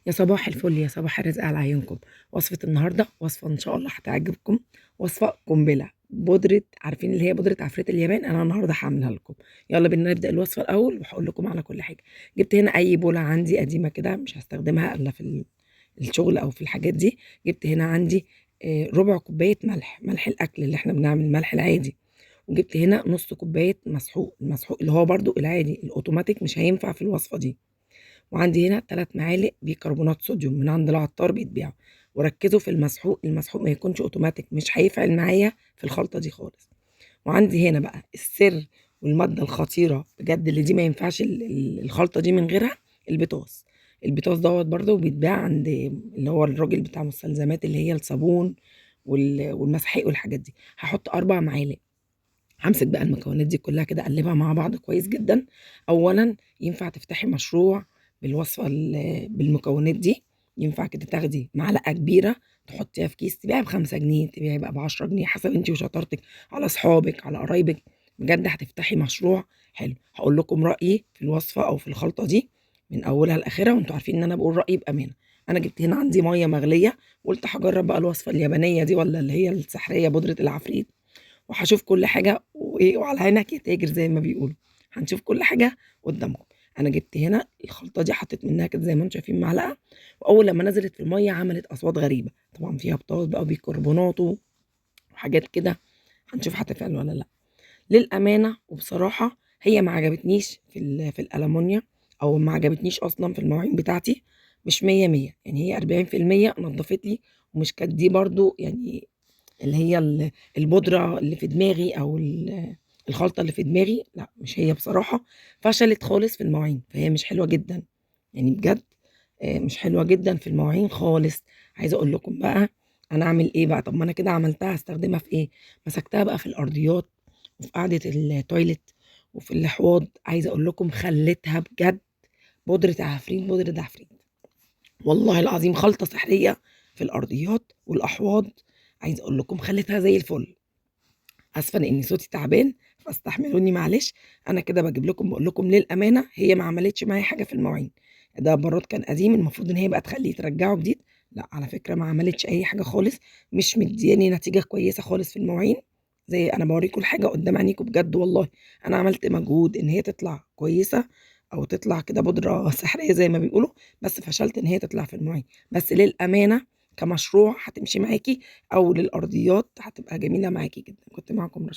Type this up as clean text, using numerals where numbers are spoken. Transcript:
يا صباح الفل يا صباح الرزق على عيونكم. وصفة النهاردة وصفة إن شاء الله هتعجبكم. وصفة قنبلة بودرة، عارفين اللي هي بودرة عفريت اليابان؟ أنا النهاردة هعملها لكم. يلا بينا نبدأ الوصفة الأول وهقول لكم على كل حاجة. جبت هنا أي بولة عندي قديمة كده مش هستخدمها إلا في الشغل أو في الحاجات دي. جبت هنا عندي ربع كوباية ملح الأكل اللي احنا بنعمل الملح العادي. وجبت هنا نص كوباية مسحوق، المسحوق اللي هو برضو العادي الأوتوماتيك مش هينفع في الوصفة دي. وعندي هنا 3 معالق بيكربونات صوديوم من عند العطار بيتباعوا. وركزوا في المسحوق، المسحوق ما يكونش اوتوماتيك، مش هيفعل معايا في الخلطة دي خالص. وعندي هنا بقى السر والمادة الخطيرة بجد اللي دي ما ينفعش الخلطة دي من غيرها. البيتوز. البيتوز دوت برضه بيتباع عند اللي هو الراجل بتاع مستلزمات اللي هي الصابون والمسحوق والحاجات دي. هحط 4 معالق. همسك بقى المكونات دي كلها كده اقلبها مع بعض كويس جدا. اولا ينفع تفتحي مشروع بالوصفه بالمكونات دي. ينفع كده تاخدي معلقه كبيره تحطيها في كيس تبيعي ب5 جنيه، تبيعي بقى ب10 جنيه حسب انت وشطارتك، على اصحابك على قرايبك. بجد هتفتحي مشروع حلو. هقول لكم رايي في الوصفه او في الخلطه دي من اولها لاخرها، وانتوا عارفين ان انا بقول رايي بامانه. انا جبت هنا عندي ميه مغليه، وقلت هجرب بقى الوصفه اليابانيه دي ولا اللي هي السحريه بودره العفريت. وهشوف كل حاجة وإيه وعلى عينك يا تاجر زي ما بيقولوا. هنشوف كل حاجة قدامكم. أنا جبت هنا الخلطة دي حطيت منها كده زي ما انتم شايفين معلقة. وأول لما نزلت في المية عملت أصوات غريبة، طبعا فيها بطاطس بقى وبيكربونات وحاجات كده. هنشوف هتفعل ولا لأ. للأمانة وبصراحة هي ما عجبتنيش في الألمونيا، أو ما عجبتنيش أصلا في المواعين بتاعتي. مش 100 يعني هي 40% نضفت لي. ومش كانت دي برضو يعني اللي هي البودرة اللي في دماغي أو الخلطة اللي في دماغي، لأ مش هي بصراحة. فشلت خالص في المواعين، فهي مش حلوة جدًا، يعني بجد مش حلوة جدًا في المواعين خالص. عايزة أقول لكم بقى أنا أعمل إيه بقى. طب ما أنا كده عملتها هاستخدمها في إيه؟ مسكتها بقى في الأرضيات وفي قاعدة التويليت وفي الحوض. عايزة أقول لكم خلّيتها بجد بودرة عفريت، بودرة عفريت. والله العظيم خلطة سحرية في الأرضيات والأحواض. عايزة أقول لكم خلّيتها زي الفل. آسفة لإن صوتي تعبان فاستحملوني معلش. أنا كده باجيب لكم باقول لكم للأمانة هي ما عملتش معايا حاجة في المواعين. ده براد كان قديم المفروض إن هي بقى تخلّيه ترجّعه جديد. لأ على فكرة ما عملتش أي حاجة خالص. مش مدياني نتيجة كويسة خالص في المواعين. زي أنا باوريكم الحاجة قدّام عينيكم بجد والله. أنا عملت مجهود إن هي تطلع كويسة أو تطلع كده بودرة سحرية زي ما بيقولوا، بس فشلت إن هي تطلع في المواعين. بس للأمانة كمشروع هتمشي معاكِ، أو للأرضيات هتبقى جميلة معاكِ جدًا. كنت معاكم رشا.